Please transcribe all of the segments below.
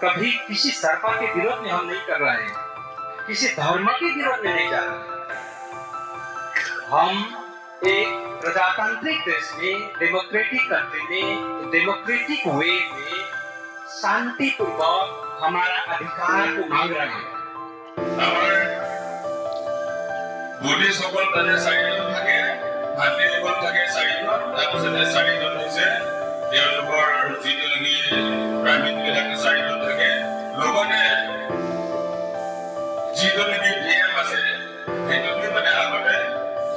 कभी किसी सरकार के विरोध में हम नहीं कर रहे हैं, किसी धर्म के विरोध में नहीं जा रहे। हम एक प्रजातांत्रिक देश में, डेमोक्रेटिक कंट्री में, डेमोक्रेटिक वे में शांतिपूर्वक हमारा अधिकार को मांग रहे हैं। বুদ্ধিষ্টসকল তাতে 4জন থাকে, ভাতৃসকল থাকে 4জন, তাৰপিছতে 4জন হৈছে তেওঁলোকৰ যিটো নেকি প্ৰাইমেৰী থাকে 4জন থাকে, লগতে যিটো নেকি ডিএম আছে সেইটোকে মানে আগতে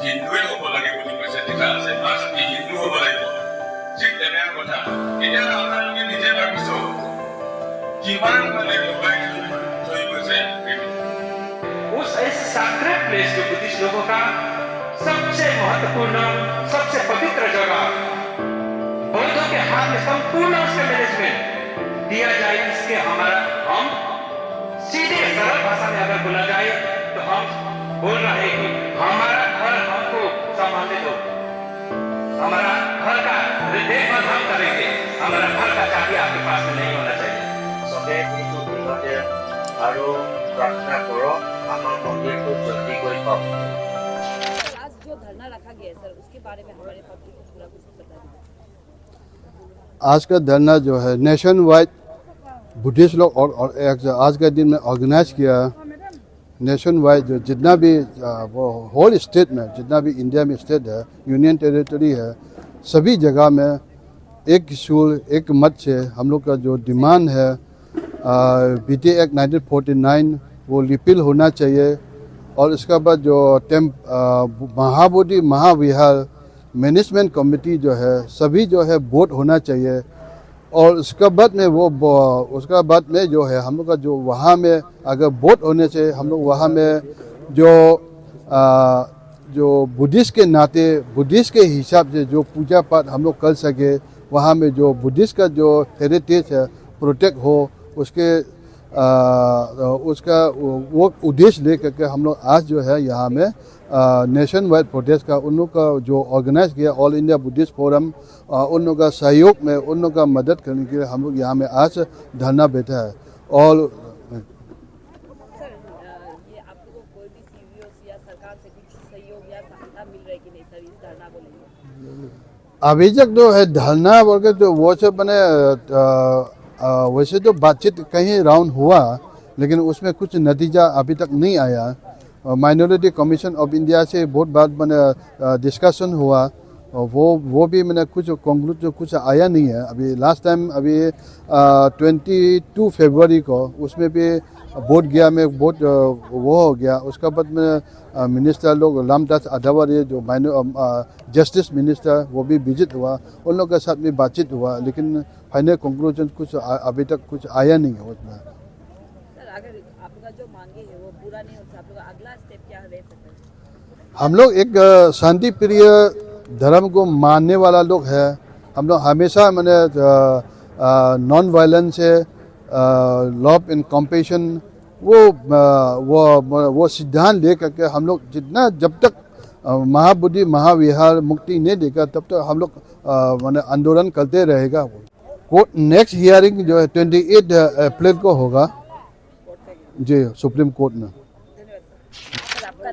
হিন্দুৱে হ'ব লাগে বুলি কৈছে, লিখা আছে মাষ্ট বি হিন্দু হ'ব লাগিব। ঠিক তেনেকুৱা কথা। এতিয়া আপোনালোকে নিজে ভাবিছো কিমান মানে লগাই থৈ গৈছে। उस सैक्रेड प्लेस जो बुद्धिस्ट लोगों का सबसे महत्वपूर्ण, सबसे पवित्र जगह, बौद्धों के हाथ में संपूर्ण उसका मैनेजमेंट दिया जाए, इसके हमारा हम सीधे सरल भाषा में अगर बोला जाए तो हम बोल रहे हैं कि हमारा घर हमको संभालने दो, हमारा घर का देखभाल हम करेंगे, हमारा घर का चाबी आपके पास में नहीं होना चाहिए। সবে এইটো দিনতে আৰু प्रार्थना करो हमारे मंदिर को जल्दी कोई पाओ। आज जो धरना रखा गया है सर, उसके बारे में हमारे पब्लिक को पूरा कुछ बता दीजिए। आज का धरना जो है नेशन वाइड बुद्धिस्ट लोग और आज के दिन में ऑर्गेनाइज किया। नेशन वाइड जो जितना भी वो होल स्टेट में जितना भी इंडिया में स्टेट है, यूनियन टेरिटरी है, सभी जगह में एक सूल एक मत से हम लोग का जो डिमांड है BT एक्ट 1949 वो रिपील होना चाहिए। और इसके बाद जो महाबोधि महाविहार मैनेजमेंट कमेटी जो है सभी जो है वोट होना चाहिए। और उसके बाद में उसका बाद में जो है हम लोग का जो वहाँ में अगर वोट होने से हम लोग वहाँ में जो बुद्धिस्ट के नाते बुद्धिस्ट के हिसाब से जो पूजा पाठ हम लोग कर सके, वहाँ में जो बुद्धिस्ट का जो हेरिटेज है प्रोटेक्ट हो, उसका वो उद्देश्य लेकर के हम लोग आज जो है यहाँ में नेशन वाइड प्रोटेस्ट का उन लोग का जो ऑर्गेनाइज किया ऑल इंडिया बुद्धिस्ट फोरम, उन लोग का सहयोग में उन लोग का मदद करने के लिए हम लोग यहाँ में आज धरना बैठा है। और सर, ये आपको कोई भी सीवीओ या सरकार से कुछ सहयोग या सहायता मिल रही कि नहीं सर इस धरना को लेकर? अभी तक जो है धरना बोल के जो वो सब बने वैसे तो बातचीत कहीं राउंड हुआ, लेकिन उसमें कुछ नतीजा अभी तक नहीं आया। माइनॉरिटी कमीशन ऑफ इंडिया से बहुत बार मैंने डिस्कशन हुआ, वो भी मैंने कुछ कंक्लूजन कुछ आया नहीं है। अभी लास्ट टाइम अभी 22 फरवरी को उसमें भी वोट गया में वोट वो हो गया। उसके बाद में मिनिस्टर लोग रामदास अठावले जो जस्टिस मिनिस्टर वो भी विजिट हुआ, उन लोग के साथ भी बातचीत हुआ, लेकिन फाइनल कंक्लूजन कुछ अभी तक कुछ आया नहीं है उसमें। सर, अगर आपका जो मांगे है वो पूरा नहीं होता, आप लोग अगला स्टेप क्या रह सकता है? हम लोग एक शांति प्रिय धर्म को मानने वाला लोग है। हम लोग हमेशा मैंने नॉन वायलेंस है, लव एंड कॉम्पेशन वो सिद्धांत ले करके हम लोग जितना जब तक महाबोधि महाविहार मुक्ति नहीं देगा तब तक हम लोग मैंने आंदोलन करते रहेगा। कोर्ट नेक्स्ट हियरिंग जो है 28 अप्रैल को होगा जी सुप्रीम कोर्ट में। सर, आपका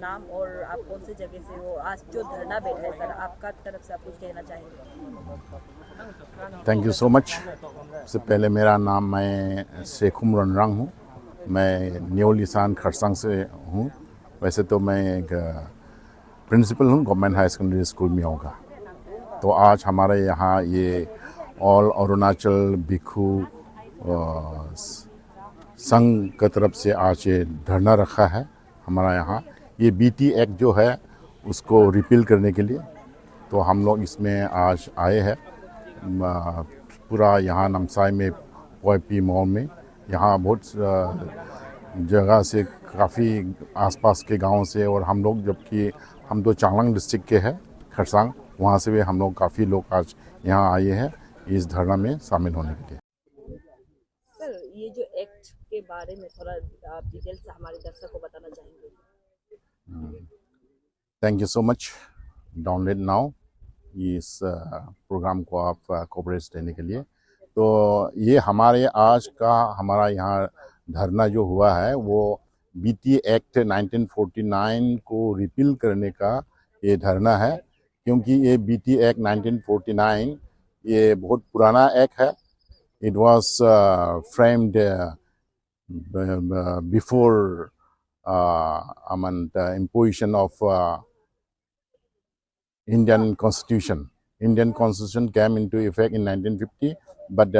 नाम और आप कौन सी जगह से हो? आज जो धरना बैठा है सर, आपका तरफ से आप कुछ कहना चाहेंगे? Thank you so much. सबसे पहले मेरा नाम मैं शेखुम रनरंग हूँ, मैं न्यू लिसान खरसांग से हूँ। वैसे तो मैं एक प्रिंसिपल हूँ गवर्नमेंट हाई सेकेंडरी स्कूल में होगा। तो आज हमारे यहाँ ये ऑल अरुणाचल भिक्षु संघ की तरफ से आज ये धरना रखा है हमारा यहाँ। ये BT एक्ट जो है उसको रिपील करने के लिए तो हम लोग इसमें आज आए हैं। पूरा यहाँ नामसाई में पोएपी मॉल में यहाँ बहुत जगह से काफ़ी आसपास के गांव से और हम लोग जबकि हम तो चांगलांग डिस्ट्रिक्ट के हैं खरसांग, वहाँ से भी हम लोग काफ़ी लोग आज यहाँ आए हैं इस धरना में शामिल होने के लिए। सर, ये जो एक्ट के बारे में थोड़ा आप डिटेल से हमारे दर्शक को बताना चाहेंगे? Thank you so much. Download now इस प्रोग्राम को आप कवरेज देने के लिए। तो ये हमारे आज का हमारा यहाँ धरना जो हुआ है वो बीटी एक्ट 1949 को रिपील करने का ये धरना है, क्योंकि ये बीटी एक्ट 1949 ये बहुत पुराना एक्ट है. It was framed before imposition of Indian Constitution. Indian Constitution came into effect in 1950, but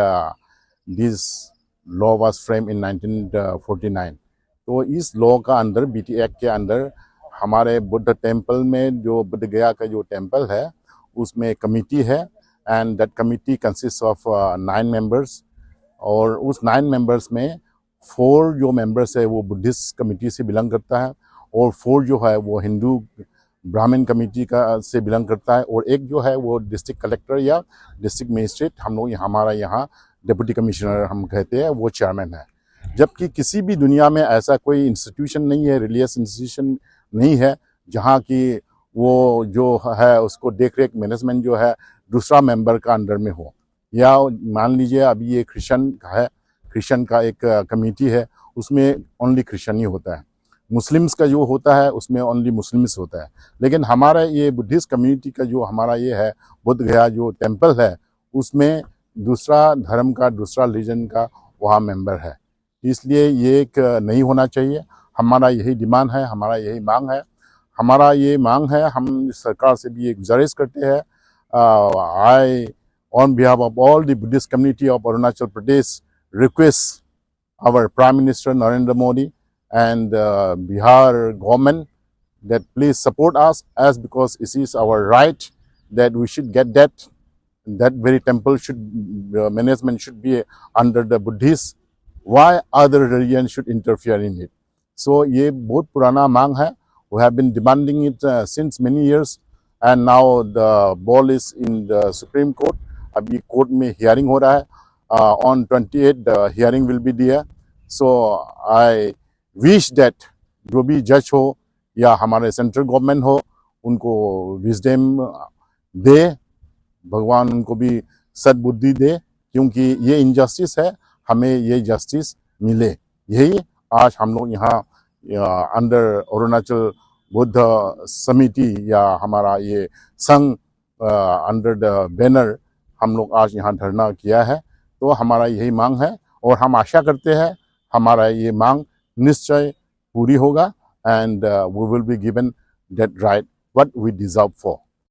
this law was framed in 1949. तो इस लॉ का अंदर बीटी एक्ट के अंदर हमारे बुद्ध टेम्पल में जो बुद्ध गया का जो टेम्पल है उसमें कमिटी है, and that committee consist of 9 members, और उस 9 मेंबर्स में 4 जो मेंबर्स है वो बुद्धिस्ट कमिटी से बिलोंग करता है, और 4 जो है वो हिंदू ब्राह्मण कमेटी का से बिलोंग करता है, और एक जो है वो डिस्ट्रिक्ट कलेक्टर या डिस्ट्रिक्ट मजिस्ट्रेट, हम लोग हमारा यहाँ डिप्टी कमिश्नर हम कहते हैं, वो चेयरमैन है. जबकि किसी भी दुनिया में ऐसा कोई इंस्टीट्यूशन नहीं है, रिलीजियस इंस्टीट्यूशन नहीं है, जहाँ की वो जो है उसको देख रेख मैनेजमेंट जो है दूसरा मेंबर का अंडर में हो. या मान लीजिए अभी ये क्रिश्चियन का एक कमेटी है, उसमें ओनली क्रिश्चियन ही होता है. मुस्लिम्स का जो होता है उसमें ओनली मुस्लिम्स होता है. लेकिन हमारा ये बुद्धिस्ट कम्युनिटी का जो हमारा ये है बुद्ध गया जो टेम्पल है, उसमें दूसरा धर्म का दूसरा रिलीजन का वहाँ मेंबर है. इसलिए ये एक नहीं होना चाहिए. हमारा यही डिमांड है, हमारा यही मांग है. हमारा ये मांग है, हम सरकार से भी ये गुजारिश करते हैं. आई on behalf of all the Buddhist community of Arunachal Pradesh request our Prime Minister Narendra Modi and Bihar government that please support us, as because it is our right that we should get that very temple should management should be under the Buddhist. Why other religion should interfere in it? So ये बहुत पुराना मांग है. We have been demanding it since many years, and now the ball is in the Supreme Court. अभी court में hearing हो रहा है. On 28 the hearing will be there. So I wish that जो भी जज हो या हमारे सेंट्रल गवर्नमेंट हो उनको विजडम दे, भगवान उनको भी सद्बुद्धि दे, क्योंकि ये इनजस्टिस है, हमें ये जस्टिस मिले. यही आज हम लोग यहाँ अंडर अरुणाचल बुद्ध समिति या हमारा ये संघ अंडर द बैनर हम लोग आज यहाँ धरना किया है. तो हमारा यही मांग है, और हम आशा करते हैं हमारा ये मांग निश्चय पूरी होगा, and we will be given that right what we deserve for.